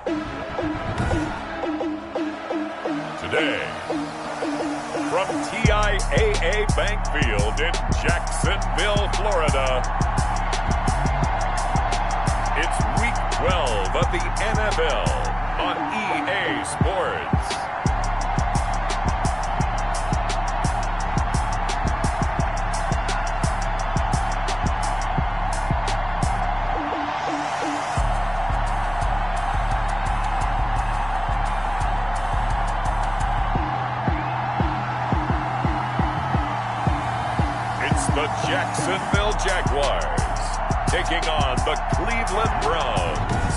Today, from TIAA Bank Field in Jacksonville, Florida, it's Week 12 of the NFL on EA Sports. The Jacksonville Jaguars taking on the Cleveland Browns.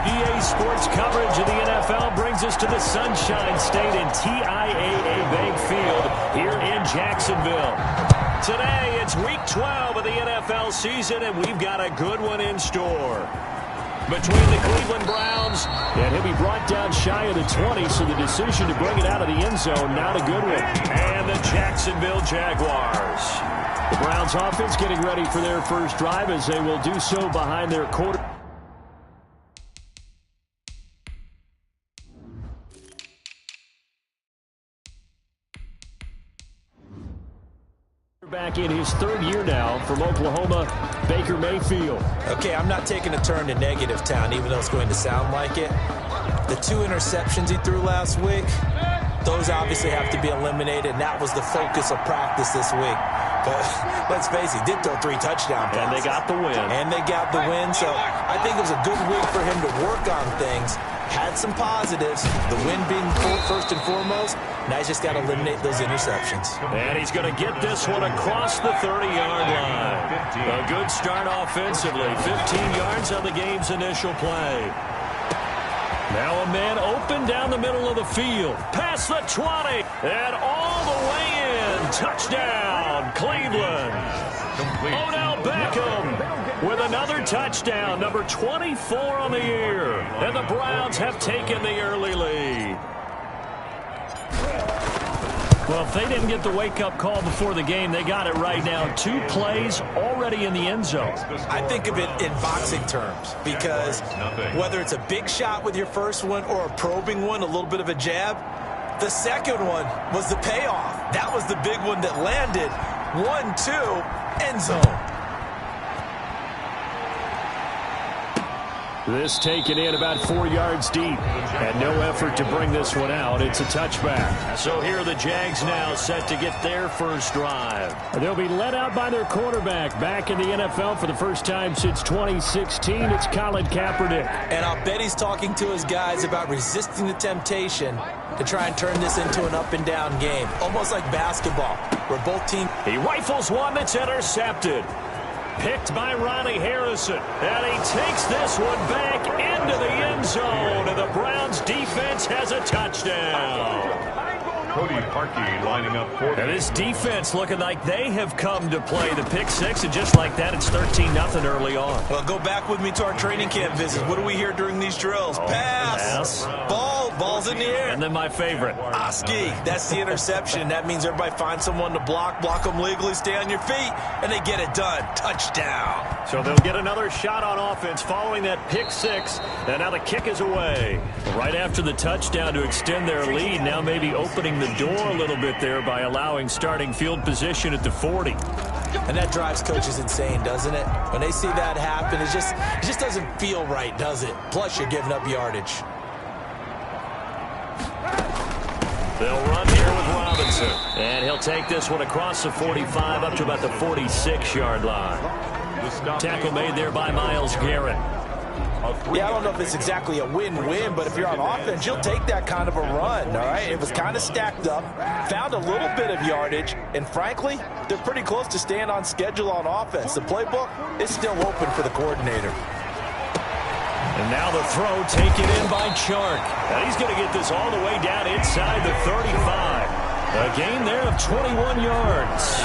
EA Sports coverage of the NFL brings us to the Sunshine State in TIAA Bank Field here in Jacksonville. Today, it's Week 12 of the NFL season, and we've got a good one in store. Between the Cleveland Browns, and he'll be brought down shy of the 20, so the decision to bring it out of the end zone, not a good one. And the Jacksonville Jaguars. The Browns offense getting ready for their first drive as they will do so behind their quarterback. Back in his third year now from Oklahoma, Baker Mayfield. Okay, I'm not taking a turn to negative town, even though it's going to sound like it. The 2 interceptions he threw last week, those obviously have to be eliminated, and that was the focus of practice this week. But let's face it, he did throw 3 touchdown passes. And they got the win. So I think it was a good week for him to work on things. Had some positives, the win being first and foremost. Now he's just got to eliminate those interceptions. And he's going to get this one across the 30-yard line. A good start offensively. 15 yards on the game's initial play. Now a man open down the middle of the field. Past the 20. And all the way in. Touchdown, Cleveland. Odell Beckham with another touchdown. Number 24 on the year. And the Browns have taken the early lead. Well, if they didn't get the wake-up call before the game, they got it right now. 2 plays already in the end zone. I think of it in boxing terms because whether it's a big shot with your first one or a probing one, a little bit of a jab, the second one was the payoff. That was the big one that landed. 1-2, end zone. This taken in about 4 yards deep. And no effort to bring this one out. It's a touchback. So here are the Jags now set to get their first drive. They'll be led out by their quarterback. Back in the NFL for the first time since 2016, it's Colin Kaepernick. And I'll bet he's talking to his guys about resisting the temptation to try and turn this into an up-and-down game. Almost like basketball, where both teams... He rifles one that's intercepted. Picked by Ronnie Harrison. And he takes this one back into the end zone. And the Browns defense has a touchdown. Cody Parkey lining up for And this defense looking like they have come to play. The pick 6, and just like that, it's 13-0 early on. Well, go back with me to our training camp visit. What do we hear during these drills? Pass. Ball's in the air. And then my favorite. Oski. That's the interception. That means everybody finds someone to block them legally, stay on your feet, and they get it done. Touchdown. So they'll get another shot on offense following that pick 6. And now the kick is away. Right after the touchdown to extend their lead, now maybe opening the door a little bit there by allowing starting field position at the 40. And that drives coaches insane, doesn't it? When they see that happen, it just doesn't feel right, does it? Plus, you're giving up yardage. They'll run here with Robinson. And he'll take this one across the 45 up to about the 46-yard line. Tackle made there by Myles Garrett. Yeah, I don't know if it's exactly a win-win, but if you're on offense, you'll take that kind of a run, all right? It was kind of stacked up, found a little bit of yardage, and frankly, they're pretty close to staying on schedule on offense. The playbook is still open for the coordinator. And now the throw taken in by Chark. And he's going to get this all the way down inside the 35. A gain there of 21 yards.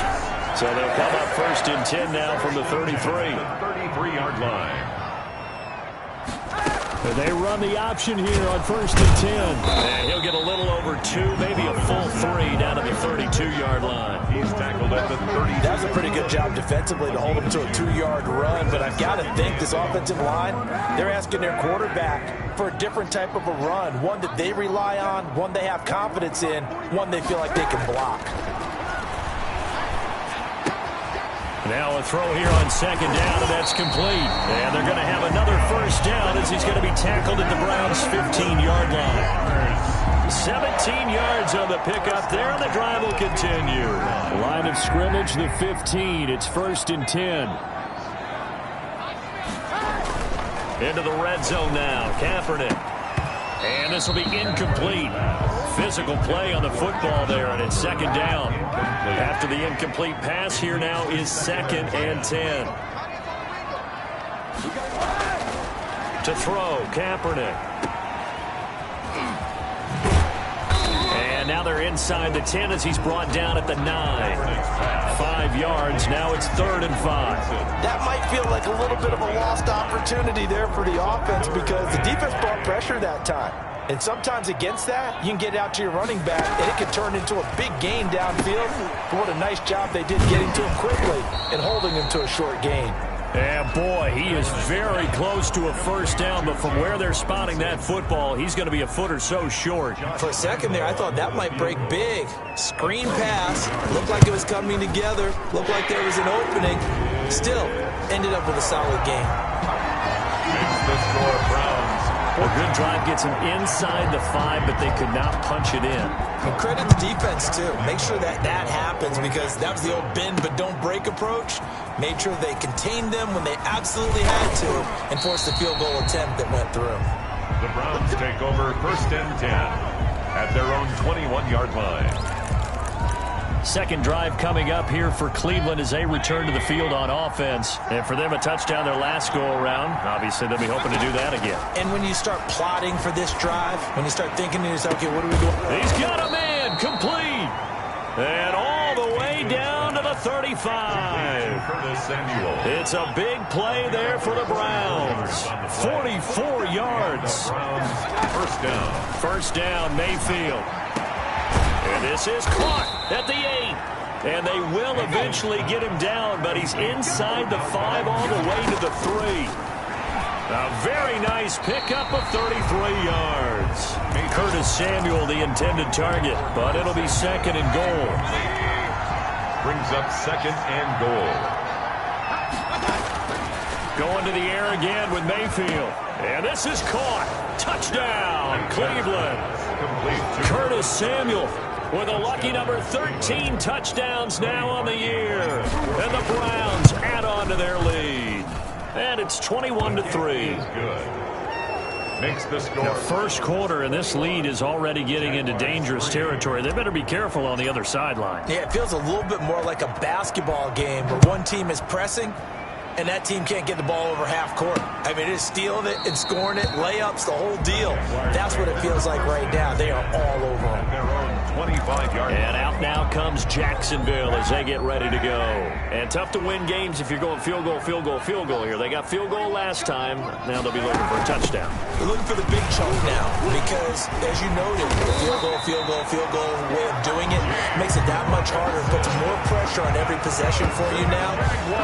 So they'll come up first and 10 now from the 33. 33-yard line. They run the option here on 1st and 10. And he'll get a little over 2, maybe a full 3 down to the 32-yard line. He's tackled at the 30. That was a pretty good job defensively to hold him to a 2-yard run, but I've got to think this offensive line, they're asking their quarterback for a different type of a run, one that they rely on, one they have confidence in, one they feel like they can block. Now a throw here on 2nd down, and that's complete. And they're going to have another 1st down as he's going to be tackled at the Browns' 15-yard line. 17 yards on the pickup there, and the drive will continue. Line of scrimmage, the 15. It's 1st and 10. Into the red zone now. Kaepernick. And this will be incomplete. Physical play on the football there, and it's 2nd down. After the incomplete pass, here now is 2nd and 10. To throw, Kaepernick. And now they're inside the 10 as he's brought down at the 9. 5 yards, now it's 3rd and 5. That might feel like a little bit of a lost opportunity there for the offense because the defense brought pressure that time. And sometimes against that, you can get out to your running back, and it can turn into a big gain downfield. But what a nice job they did getting to him quickly and holding him to a short gain. And boy, he is very close to a 1st down, but from where they're spotting that football, he's going to be a foot or so short. For a second there, I thought that might break big. Screen pass, looked like it was coming together, looked like there was an opening. Still, ended up with a solid game. Makes the score Browns. A good drive gets him inside the 5, but they could not punch it in. And credit the defense, too. Make sure that happens because that was the old bend but don't break approach. Made sure they contained them when they absolutely had to and forced the field goal attempt that went through. The Browns take over 1st and 10 at their own 21-yard line. Second drive coming up here for Cleveland as they return to the field on offense. And for them, a touchdown their last go-around. Obviously, they'll be hoping to do that again. And when you start plotting for this drive, when you start thinking to yourself, okay, what are we doing? He's got a man, complete. And all the way down to the 35. Curtis Samuel. It's a big play there for the Browns. 44 yards. Browns, 1st down. 1st down, Mayfield. And this is caught at the 8. And they will eventually get him down, but he's inside the 5 all the way to the 3. A very nice pickup of 33 yards. Curtis Samuel, the intended target, but it'll be 2nd and goal. Brings up 2nd and goal. Going to the air again with Mayfield. And this is caught. Touchdown, Cleveland. Complete. Curtis Samuel with a lucky number 13 touchdowns now on the year. And the Browns add on to their lead. And it's 21-3. Good. Makes the score. The first quarter, and this lead is already getting into dangerous territory. They better be careful on the other sideline. Yeah, it feels a little bit more like a basketball game where one team is pressing and that team can't get the ball over half court. I mean, it's stealing it and scoring it, layups, the whole deal. That's what it feels like right now. They are all over them. Their own 25-yard. And out now comes Jacksonville as they get ready to go. And tough to win games if you're going field goal, field goal, field goal here. They got field goal last time. Now they'll be looking for a touchdown. They're looking for the big chunk now because, as you noted, the field goal way of doing it makes it that much harder. Puts more pressure on every possession for you now.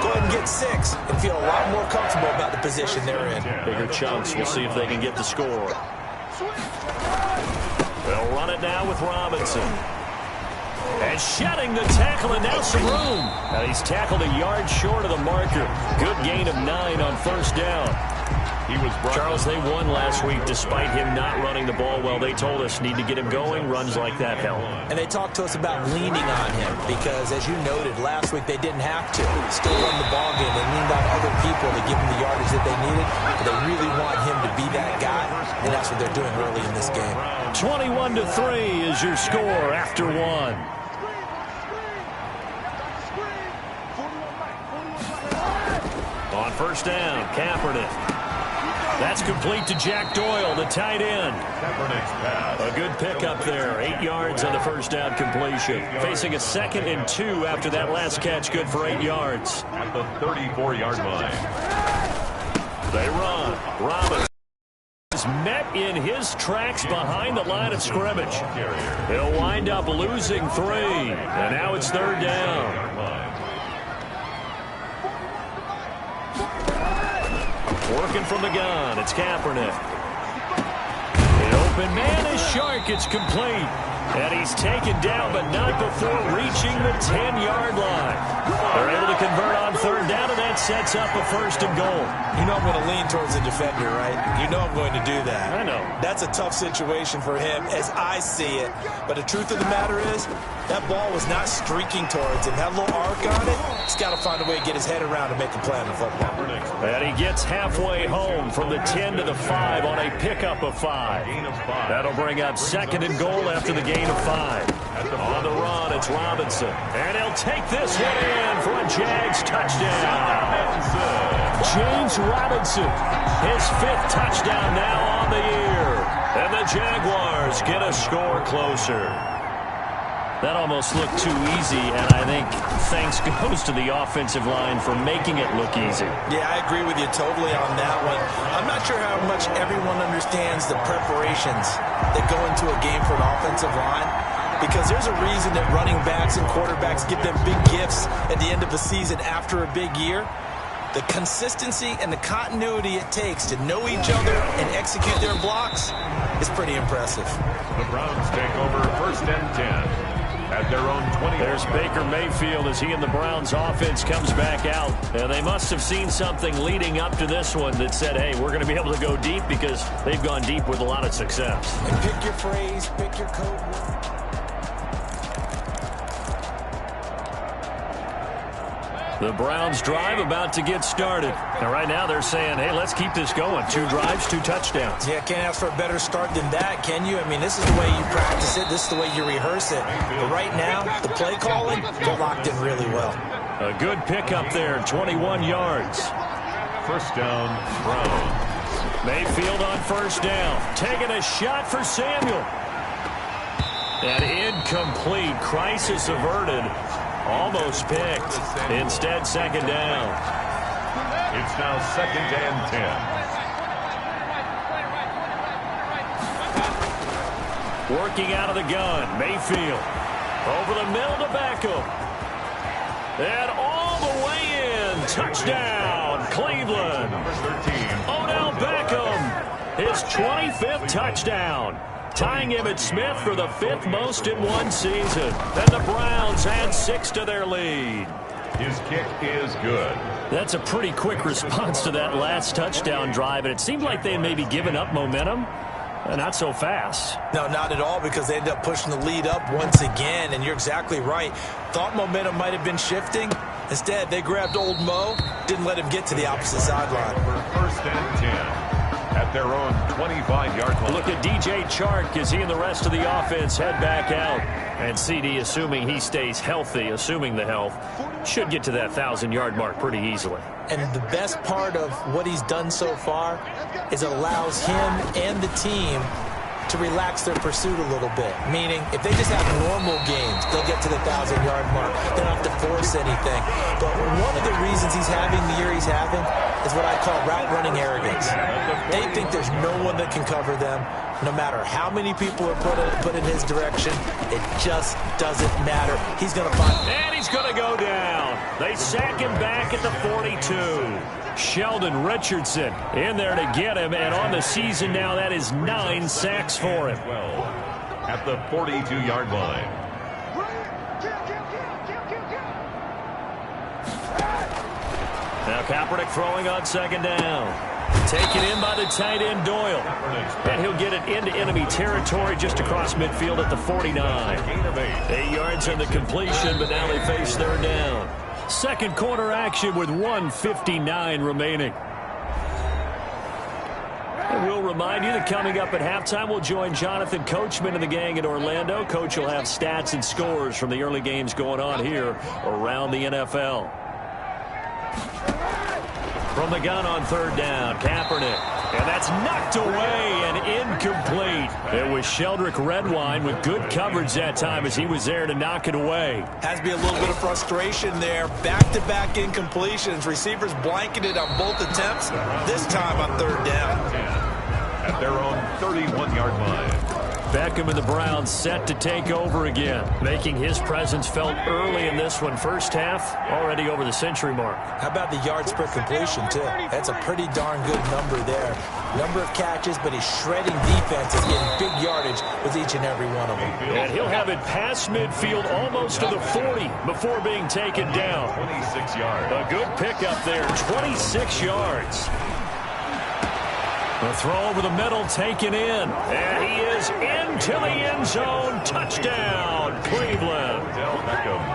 Go ahead and get 6 and feel a lot more comfortable about the position they're in. Bigger chunks. We'll see if they can get the score. They'll run it now with Robinson. And shedding the tackle, and now some room. And he's tackled a yard short of the marker. Good gain of 9 on 1st down. He was Charles, they won last week despite him not running the ball well. They told us need to get him going. Runs like that help. And they talked to us about leaning on him because, as you noted, last week they didn't have to. Still run the ball game. They leaned on other people to give him the yardage that they needed. But they really want him to be that guy, and that's what they're doing early in this game. 21-3 is your score after 1. On 1st down, Kaepernick. That's complete to Jack Doyle, the tight end. A good pickup there. 8 yards on the 1st down completion. Facing a 2nd and 2 after that last catch. Good for 8 yards. at the 34-yard line. They run. Robinson is in his tracks behind the line of scrimmage. He'll wind up losing 3, and now it's 3rd down. Working from the gun, it's Kaepernick. The open man is Shark. It's complete. And he's taken down, but not before reaching the 10-yard line. They're able to convert on 3rd down, and that sets up a 1st and goal. You know I'm going to lean towards the defender, right? You know I'm going to do that. I know. That's a tough situation for him as I see it. But the truth of the matter is, that ball was not streaking towards him. That little arc on it, he's got to find a way to get his head around and make a play on the football. And he gets halfway home from the 10 to the 5 on a pickup of 5. That'll bring up 2nd and goal after the gain of 5. On the run, it's Robinson. And he'll take this one in for a Jags touchdown. James Robinson, his 5th touchdown now on the year. And the Jaguars get a score closer. That almost looked too easy, and I think thanks goes to the offensive line for making it look easy. Yeah, I agree with you totally on that one. I'm not sure how much everyone understands the preparations that go into a game for an offensive line, because there's a reason that running backs and quarterbacks get them big gifts at the end of the season after a big year. The consistency and the continuity it takes to know each other and execute their blocks is pretty impressive. The Browns take over 1st and 10. At their own 20. There's Baker Mayfield as he and the Browns offense comes back out. And they must have seen something leading up to this one that said, hey, we're going to be able to go deep, because they've gone deep with a lot of success. And pick your phrase, pick your code word. The Browns drive about to get started. And right now they're saying, hey, let's keep this going. 2 drives, 2 touchdowns. Yeah, can't ask for a better start than that, can you? I mean, this is the way you practice it. This is the way you rehearse it. But right now, the play calling, they're locked in really well. A good pickup there, 21 yards. 1st down, Browns. Mayfield on 1st down. Taking a shot for Samuel. And incomplete. Crisis averted. Almost picked. Instead, 2nd down. It's now 2nd and 10. Working out of the gun. Mayfield. Over the middle to Beckham. And all the way in. Touchdown, Cleveland. Number 13. Odell Beckham. His 25th touchdown. Tying Emmitt Smith for the 5th most in one season. And the Browns add 6 to their lead. His kick is good. That's a pretty quick response to that last touchdown drive, and it seemed like they had maybe given up momentum. Not so fast. No, not at all, because they ended up pushing the lead up once again, and you're exactly right. Thought momentum might have been shifting. Instead, they grabbed old Mo, didn't let him get to the opposite sideline. For 1st and 10. At their own 25-yard line. Look at DJ Chark as he and the rest of the offense head back out. And CD, assuming he stays healthy, assuming the health, should get to that 1,000-yard mark pretty easily. And the best part of what he's done so far is it allows him and the team to relax their pursuit a little bit. Meaning, if they just have normal games, they'll get to the 1,000-yard mark. They don't have to force anything. But one of the reasons he's having the year he's having is what I call route running arrogance. They think there's no one that can cover them. No matter how many people are put in his direction, it just doesn't matter. He's going to find... And he's going to go down. They sack him back at the 42. Sheldon Richardson in there to get him, and on the season now, that is 9 sacks for him. At the 42-yard line. Now Kaepernick throwing on 2nd down. Taken in by the tight end Doyle. And he'll get it into enemy territory just across midfield at the 49. 8 yards on the completion, but now they face 3rd down. 2nd quarter action with 1:59 remaining. And we'll remind you that coming up at halftime, we'll join Jonathan Coachman and the gang in Orlando. Coach will have stats and scores from the early games going on here around the NFL. From the gun on 3rd down, Kaepernick. And that's knocked away and incomplete. It was Sheldrick Redwine with good coverage that time as he was there to knock it away. Has to be a little bit of frustration there. Back-to-back incompletions. Receivers blanketed on both attempts, this time on 3rd down. At their own 31-yard line. Beckham and the Browns set to take over again, making his presence felt early in this one. First half, already over the century mark. How about the yards per completion, too? That's a pretty darn good number there. Number of catches, but he's shredding defenses, getting big yardage with each and every one of them. And he'll have it past midfield almost to the 40 before being taken down. 26 yards. A good pickup there, 26 yards. The throw over the middle taken in. And he is into the end zone. Touchdown, Cleveland.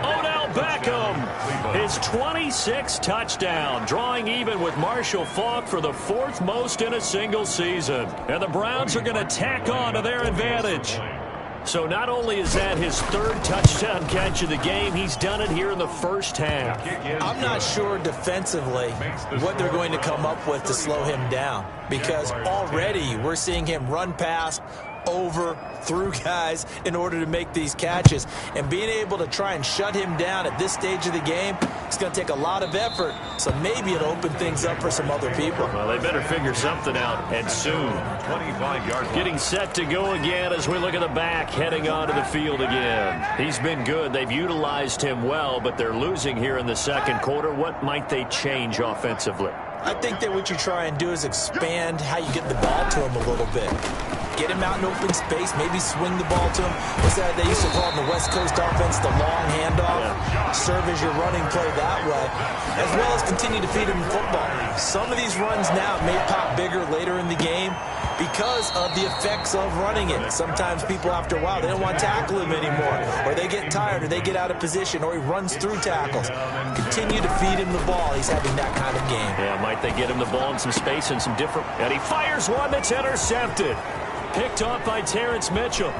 Odell Beckham, his 26th touchdown, drawing even with Marshall Faulk for the 4th most in a single season. And the Browns are going to tack on to their advantage. So not only is that his 3rd touchdown catch of the game, he's done it here in the first half. I'm not sure defensively what they're going to come up with to slow him down, because already we're seeing him run past, over, through guys in order to make these catches. And being able to try and shut him down at this stage of the game, it's going to take a lot of effort. So maybe it'll open things up for some other people. Well, they better figure something out, and soon. 25-yard line. Getting set to go again as we look at the back, heading onto the field again. He's been good. They've utilized him well, but they're losing here in the second quarter. What might they change offensively? I think that what you try and do is expand how you get the ball to him a little bit. Get him out in open space, maybe swing the ball to him. What's that they used to call in the West Coast offense, the long handoff? Yeah. Serve as your running play that way, as well as continue to feed him the football. Some of these runs now may pop bigger later in the game because of the effects of running it. Sometimes people, after a while, they don't want to tackle him anymore, or they get tired, or they get out of position, or he runs through tackles. Continue to feed him the ball. He's having that kind of game. Yeah, might they get him the ball in some space and some different... And he fires one that's intercepted. Picked off by Terrence Mitchell.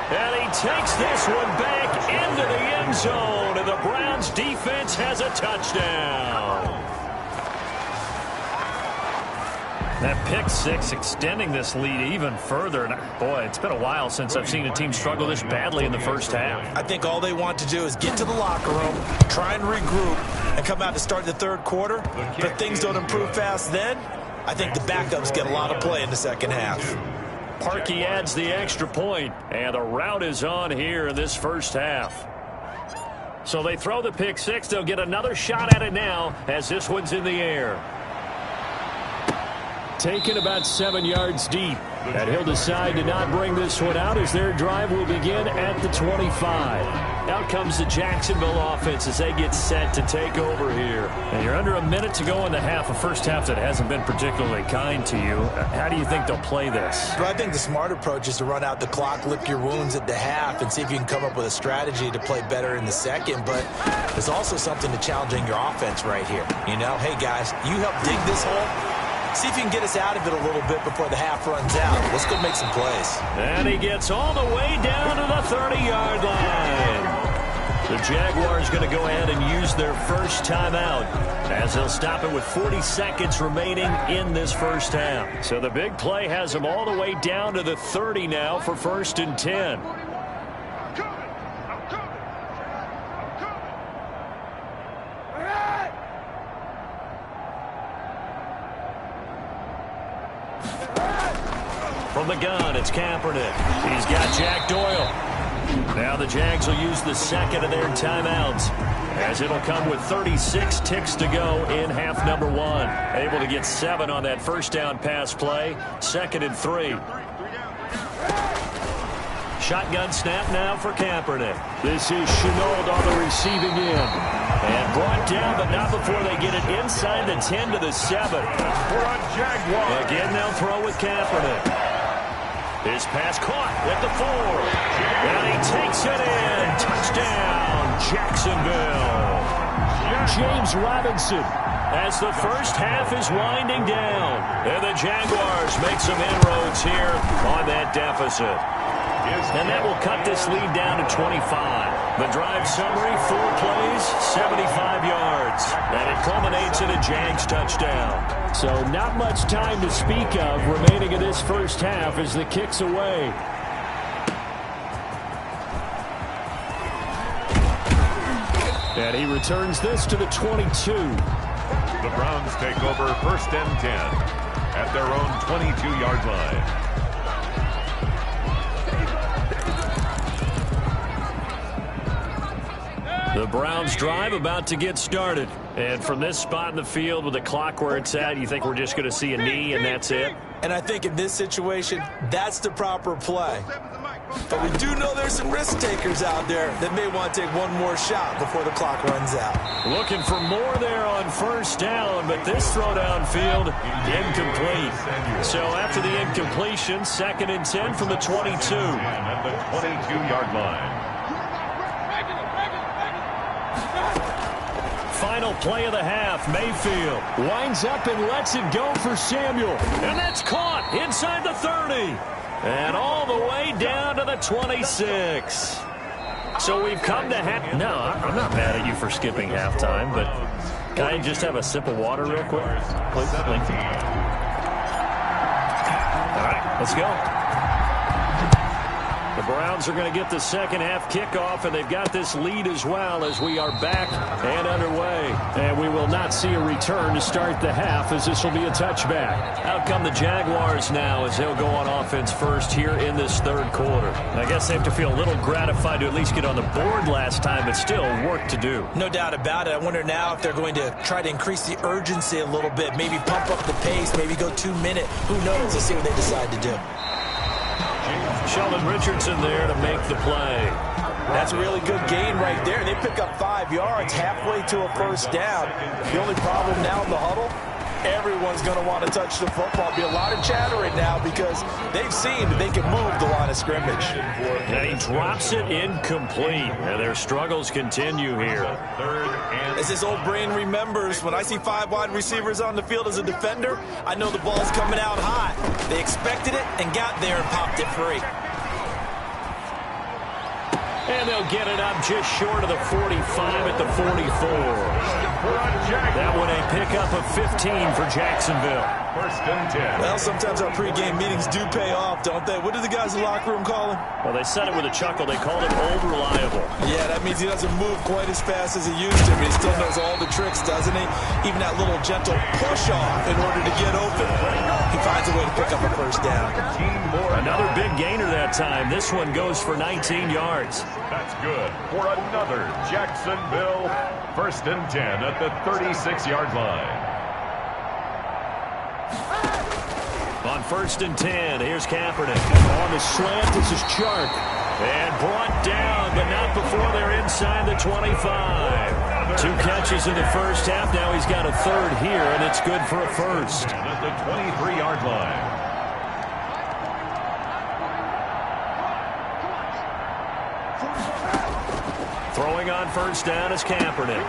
And he takes this one back into the end zone, and the Browns defense has a touchdown. That pick six extending this lead even further. And boy, it's been a while since I've seen a team struggle this badly in the first half. I think all they want to do is get to the locker room, try and regroup, and come out to start the third quarter. But things don't improve fast then. I think the backups get a lot of play in the second half. Parkey adds the extra point, and the route is on here in this first half. So they throw the pick six. They'll get another shot at it now as this one's in the air. Taken about 7 yards deep. And he'll decide to not bring this one out as their drive will begin at the 25. Out comes the Jacksonville offense as they get set to take over here. And you're under a minute to go in the half, a first half that hasn't been particularly kind to you. How do you think they'll play this? Well, I think the smart approach is to run out the clock, lick your wounds at the half, and see if you can come up with a strategy to play better in the second. But there's also something to challenging your offense right here. You know, hey, guys, you help dig this hole. See if you can get us out of it a little bit before the half runs out. Let's go make some plays. And he gets all the way down to the 30-yard line. The Jaguars going to go ahead and use their first timeout as they'll stop it with 40 seconds remaining in this first half. So the big play has them all the way down to the 30 now for 1st and 10. From the gun, it's Kaepernick. He's got Jack Doyle. Now the Jags will use the second of their timeouts as it'll come with 36 ticks to go in half number one. Able to get 7 on that first down pass play. 2nd and 3. Shotgun snap now for Kaepernick. This is Shenault on the receiving end. And brought down, but not before they get it inside the 10 to the 7. Again, they'll throw with Kaepernick. His pass caught at the 4. And he takes it in. Touchdown, Jacksonville. James Robinson as the first half is winding down. And the Jaguars make some inroads here on that deficit. And that will cut this lead down to 25. The drive summary, 4 plays, 75 yards. And it culminates in a Jags touchdown. So not much time to speak of remaining in this first half as the kick's away. And he returns this to the 22. The Browns take over 1st and 10 at their own 22-yard line. The Browns drive about to get started. And from this spot in the field with the clock where it's at, you think we're just going to see a knee and that's it? And I think in this situation, that's the proper play. But we do know there's some risk takers out there that may want to take one more shot before the clock runs out. Looking for more there on first down, but this throw downfield, incomplete. So after the incompletion, 2nd and 10 from the 22. At the 22-yard line. Final play of the half, Mayfield winds up and lets it go for Samuel. And that's caught inside the 30. And all the way down to the 26. So we've come to half. No, I'm not mad at you for skipping halftime, but can I just have a sip of water real quick? Please? Thank you. All right, let's go. The Browns are going to get the second half kickoff, and they've got this lead as well as we are back and underway. And we will not see a return to start the half as this will be a touchback. Out come the Jaguars now as they'll go on offense first here in this third quarter. I guess they have to feel a little gratified to at least get on the board last time, but still work to do. No doubt about it. I wonder now if they're going to try to increase the urgency a little bit, maybe pump up the pace, maybe go 2-minute. Who knows? Let's see what they decide to do. Sheldon Richardson there to make the play. That's a really good gain right there. They pick up 5 yards halfway to a first down. The only problem now in the huddle, everyone's going to want to touch the football. Be a lot of chattering now because they've seen that they can move the line of scrimmage. And he drops it incomplete. And their struggles continue here. As his old brain remembers, when I see 5 wide receivers on the field as a defender, I know the ball's coming out high. They expected it and got there and popped it free. And they'll get it up just short of the 45 at the 44. That one a pickup of 15 for Jacksonville. 1st and 10. Well, sometimes our pregame meetings do pay off, don't they? What do the guys in the locker room call him? Well, they said it with a chuckle. They called him Old Reliable. Yeah, that means he doesn't move quite as fast as he used to, but he still knows all the tricks, doesn't he? Even that little gentle push-off in order to get open. He finds a way to pick up a first down. Another big gainer that time. This one goes for 19 yards. That's good for another Jacksonville 1st and 10 at the 36-yard line. On 1st and 10, here's Kaepernick. On the slant, this is Chark. And brought down, but not before they're inside the 25. 2 catches in the first half. Now he's got a third here, and it's good for a first. At the 23-yard line. Throwing on first down is Kaepernick.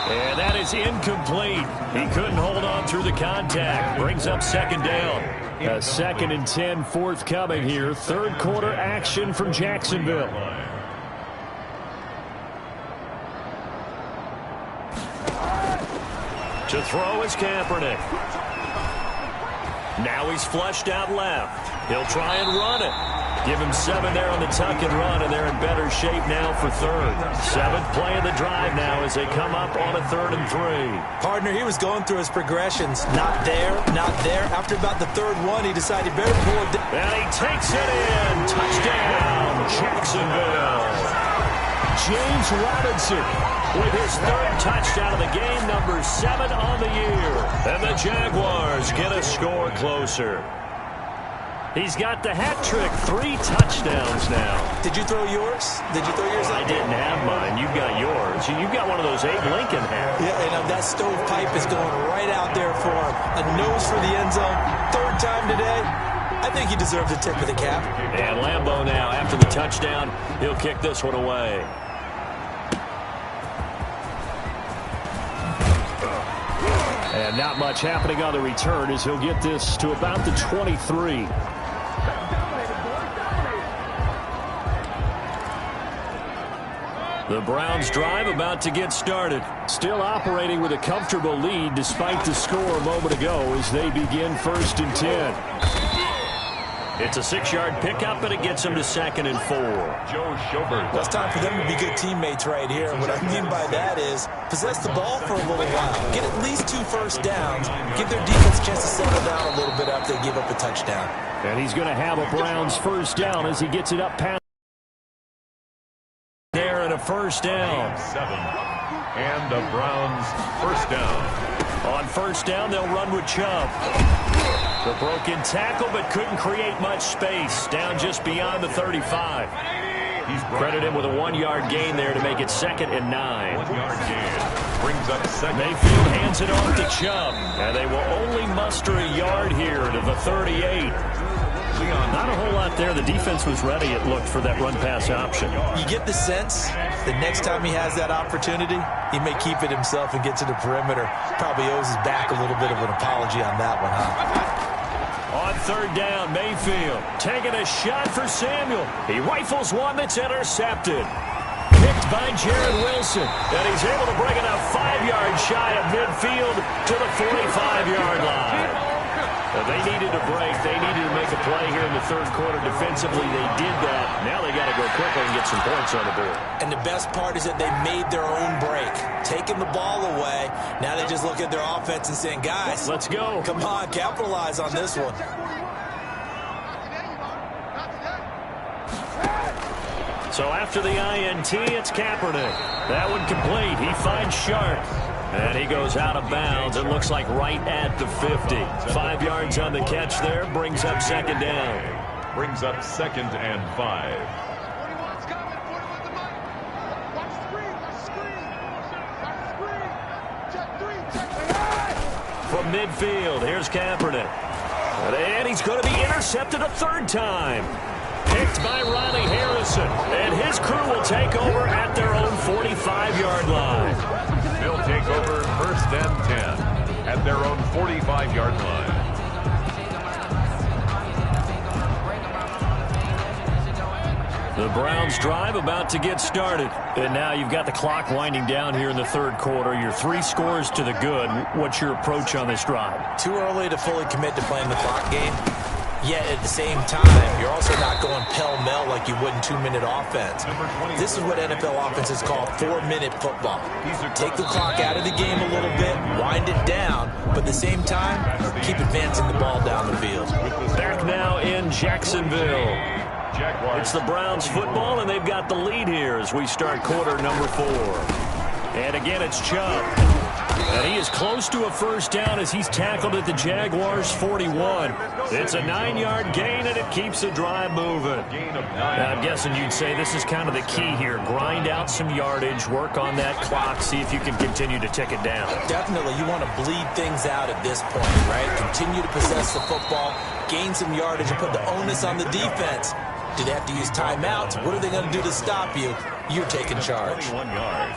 And that is incomplete. He couldn't hold on through the contact. Brings up 2nd down. A 2nd and 10 forthcoming here. Third quarter action from Jacksonville. To throw is Kaepernick. Now he's flushed out left. He'll try and run it. Give him 7 there on the tuck and run, and they're in better shape now for third. 7th play of the drive now as they come up on a 3rd and 3. Partner, he was going through his progressions. Not there, not there. After about the 3rd one, he decided better pull it down. And he takes it in. Touchdown, Jacksonville. James Robinson with his 3rd touchdown of the game, number 7 on the year. And the Jaguars get a score closer. He's got the hat trick, 3 touchdowns now. Did you throw yours? Did you throw yours? I didn't have mine. You've got yours. You've got one of those Abe Lincoln hats. Yeah, and that stovepipe is going right out there for him. A nose for the end zone. 3rd time today. I think he deserves a tip of the cap. And Lambeau now, after the touchdown, he'll kick this one away. And not much happening on the return as he'll get this to about the 23. The Browns drive about to get started. Still operating with a comfortable lead despite the score a moment ago as they begin 1st and 10. It's a 6-yard pickup, and it gets them to 2nd and 4. Joe Schobert. Well, it's time for them to be good teammates right here. What I mean by that is possess the ball for a little while. Get at least 2 first downs. Give their defense a chance to settle down a little bit touchdown. And he's going to have a Browns first down as he gets it up past there and a first down. 7. And a Browns first down. On first down, they'll run with Chubb. The broken tackle, but couldn't create much space. Down just beyond the 35. He's Credit him with a 1-yard gain there to make it 2nd and 9. 1-yard gain. Brings up second. Mayfield hands it off to Chubb. And they will only muster a yard here to the 38. Not a whole lot there. The defense was ready, it looked, for that run-pass option. You get the sense that next time he has that opportunity, he may keep it himself and get to the perimeter. Probably owes his back a little bit of an apology on that one, huh? On third down, Mayfield taking a shot for Samuel. He rifles one that's intercepted. Picked by Jared Wilson. And he's able to bring it up 5 yards shy of midfield to the 45-yard line. They needed a break. They needed to make a play here in the third quarter. Defensively, they did that. Now they got to go quickly and get some points on the board. And the best part is that they made their own break. Taking the ball away. Now they just look at their offense and saying, guys, let's go. Come on, capitalize on this one. So after the INT, it's Kaepernick. That one complete. He finds Sharp. And he goes out of bounds. It looks like right at the 50. 5 yards on the catch there. Brings up second down. Brings up 2nd and 5. From midfield, here's Kaepernick. And he's going to be intercepted a third time. Picked by Riley Harrison. And his crew will take over at their own 45-yard line. They'll take over 1st and 10 at their own 45-yard line. The Browns drive about to get started. And now you've got the clock winding down here in the third quarter. You're 3 scores to the good. What's your approach on this drive? Too early to fully commit to playing the clock game. Yet at the same time, you're also not going pell-mell like you would in 2-minute offense. This is what NFL offenses call 4-minute football. Take the clock out of the game a little bit, wind it down, but at the same time, keep advancing the ball down the field. Back now in Jacksonville. It's the Browns football, and they've got the lead here as we start quarter number 4. And again, it's Chubb. And he is close to a first down as he's tackled at the Jaguars' 41. It's a 9-yard gain, and it keeps the drive moving. Now, I'm guessing you'd say this is kind of the key here. Grind out some yardage, work on that clock, see if you can continue to tick it down. Definitely. You want to bleed things out at this point, right? Continue to possess the football, gain some yardage, and put the onus on the defense. Do they have to use timeouts? What are they going to do to stop you? You're taking charge. 1 yard.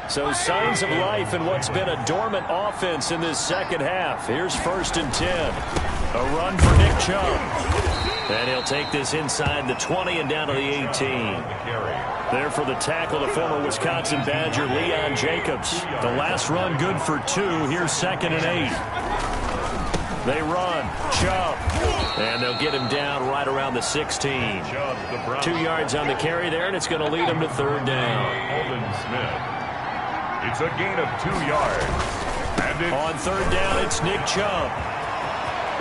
So signs of life in what's been a dormant offense in this second half. Here's 1st and 10. A run for Nick Chubb. And he'll take this inside the 20 and down to the 18. There for the tackle, the former Wisconsin Badger, Leon Jacobs. The last run good for 2. Here's 2nd and 8. They run. Chubb. And they'll get him down right around the 16. 2 yards on the carry there, and it's going to lead him to third down. Aldon Smith. It's a gain of 2 yards. And on third down, it's Nick Chubb.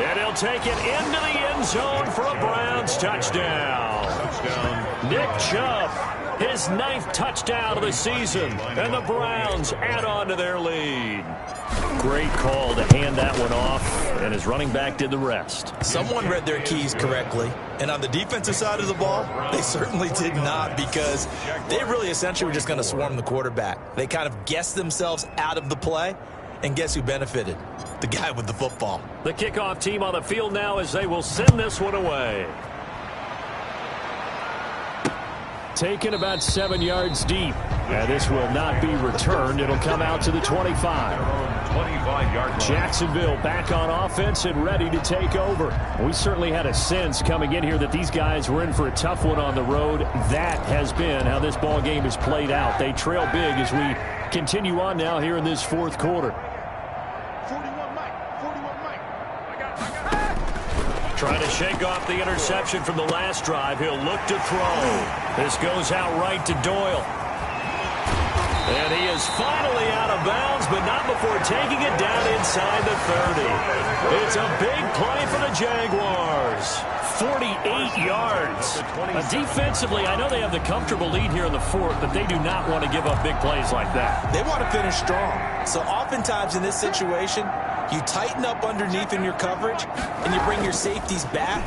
And he'll take it into the end zone for a Browns touchdown. Nick Chubb, his 9th touchdown of the season. And the Browns add on to their lead. Great call to hand that one off, and his running back did the rest. Someone read their keys correctly, and on the defensive side of the ball, they certainly did not, because they really essentially were just going to swarm the quarterback. They kind of guessed themselves out of the play, and guess who benefited? The guy with the football. The kickoff team on the field now as they will send this one away. Taken about 7 yards deep. And this will not be returned. It'll come out to the 25. 25-yard line. Jacksonville back on offense and ready to take over. We certainly had a sense coming in here that these guys were in for a tough one on the road. That has been how this ball game has played out. They trail big as we continue on now here in this fourth quarter. 41 Mike. Trying to shake off the interception from the last drive. He'll look to throw. This goes out right to Doyle. And he is finally out of bounds, but not before taking it down inside the 30. It's a big play for the Jaguars. 48 yards. Defensively, I know they have the comfortable lead here in the fourth, but they do not want to give up big plays like that. They want to finish strong. So oftentimes in this situation, you tighten up underneath in your coverage, and you bring your safeties back.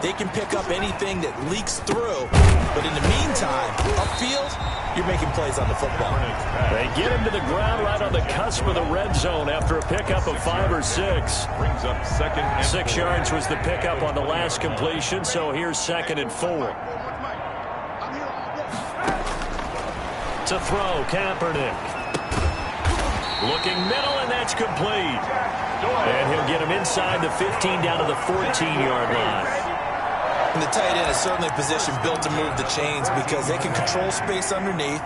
They can pick up anything that leaks through. But in the meantime, upfield, you're making plays on the football. They get him to the ground right on the cusp of the red zone after a pickup of 5 or 6. Brings up second and 6 yards was the pickup on the last completion, so here's 2nd and 4. To throw, Kaepernick. Looking middle, and that's complete. And he'll get him inside the 15 down to the 14-yard line. And the tight end is certainly a position built to move the chains because they can control space underneath.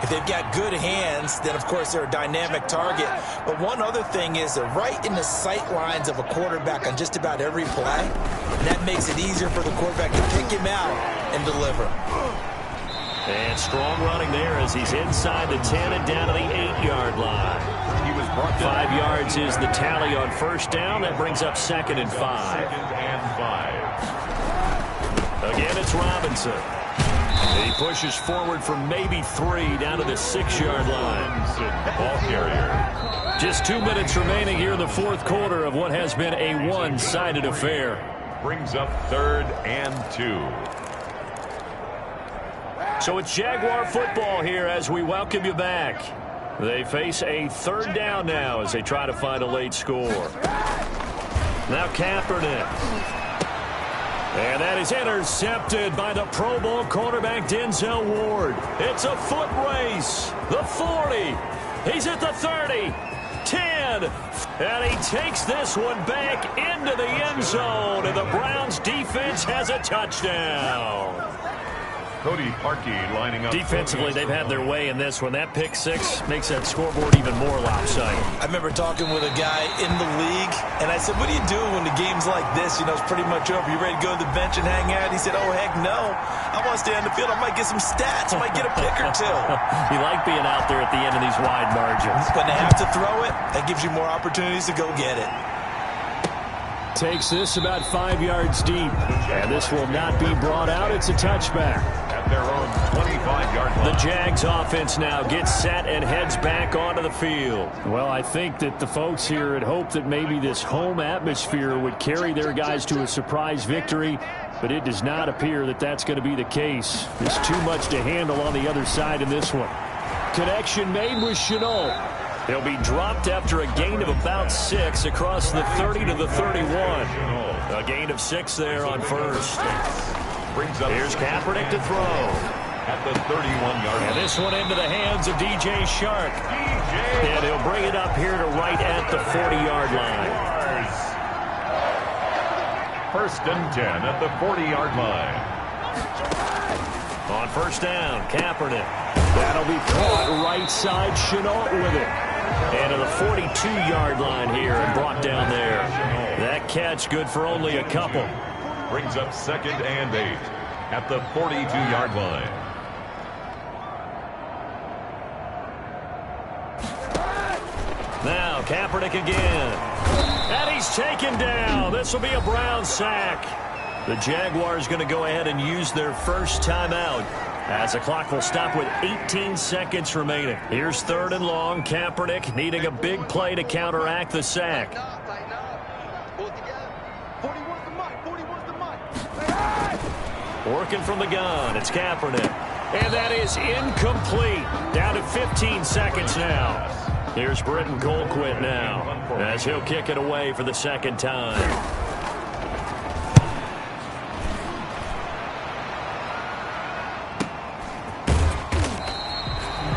If they've got good hands, then, of course, they're a dynamic target. But one other thing is they're right in the sight lines of a quarterback on just about every play. And that makes it easier for the quarterback to pick him out and deliver. And strong running there as he's inside the 10 and down to the 8-yard line. He was brought 5 yards is the tally on first down. That brings up 2nd and 5. 2nd and 5. Again, it's Robinson. He pushes forward for maybe 3 down to the 6-yard line. Ball carrier. Just 2 minutes remaining here in the fourth quarter of what has been a one-sided affair. Brings up 3rd and 2. So it's Jaguar football here as we welcome you back. They face a 3rd down now as they try to find a late score. Now Kaepernick. And that is intercepted by the Pro Bowl cornerback Denzel Ward. It's a foot race. The 40. He's at the 30. 10. And he takes this one back into the end zone. And the Browns defense has a touchdown. Cody Parkey lining up. Defensively, they've had their way in this one. That pick 6 makes that scoreboard even more lopsided. I remember talking with a guy in the league, and I said, what do you do when the game's like this? You know, it's pretty much over. You ready to go to the bench and hang out? He said, oh, heck no. I want to stay on the field. I might get some stats. I might get a pick or 2. You like being out there at the end of these wide margins. When they have to throw it, that gives you more opportunities to go get it. Takes this about 5 yards deep. And this will not be brought out. It's a touchback. At their own 25-yard line. The Jags offense now gets set and heads back onto the field. Well, I think that the folks here had hoped that maybe this home atmosphere would carry their guys to a surprise victory, but it does not appear that that's going to be the case. There's too much to handle on the other side in this one. Connection made with Shenault. He'll be dropped after a gain of about 6 across the 30 to the 31. A gain of 6 there on first. Here's Kaepernick to throw. At the 31-yard line. And this one into the hands of DJ Shark. And he'll bring it up here to right at the 40-yard line. 1st and 10 at the 40-yard line. On first down, Kaepernick. That'll be caught right side. Shenault with it. And to the 42-yard line here and brought down there. That catch good for only a couple. Brings up 2nd and 8 at the 42-yard line. Now Kaepernick again. And he's taken down. This will be a Brown sack. The Jaguars going to go ahead and use their first timeout as the clock will stop with 18 seconds remaining. Here's 3rd and long. Kaepernick needing a big play to counteract the sack. Working from the gun, it's Kaepernick. And that is incomplete. Down to 15 seconds now. Here's Britton Colquitt now as he'll kick it away for the 2nd time.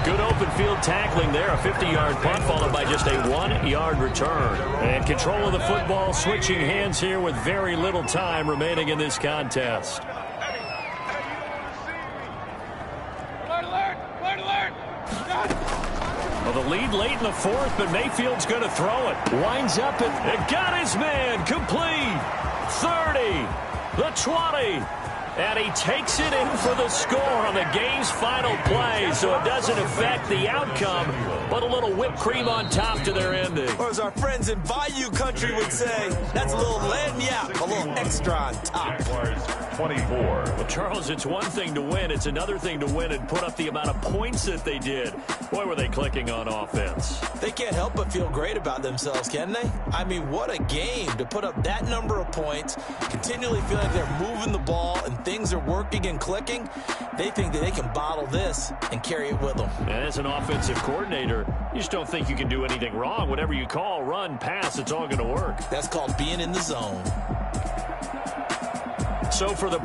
Good open field tackling there. A 50-yard punt followed by just a 1-yard return. And control of the football switching hands here with very little time remaining in this contest. Well, the lead late in the 4th, but Mayfield's going to throw it. Winds up and got his man. Complete. 30. The 20. And he takes it in for the score on the game's final play, so it doesn't affect the outcome, but a little whipped cream on top to their ending. Or as our friends in Bayou Country would say, that's a little lagniappe, a little extra on top. Jaguars 24. Well, Charles, it's one thing to win. It's another thing to win and put up the amount of points that they did. Boy, were they clicking on offense. They can't help but feel great about themselves, can they? I mean, what a game to put up that number of points, continually feel like they're moving the ball and things are working and clicking. They think that they can bottle this and carry it with them. And as an offensive coordinator, you just don't think you can do anything wrong. Whatever you call, run, pass, it's all going to work. That's called being in the zone. So for the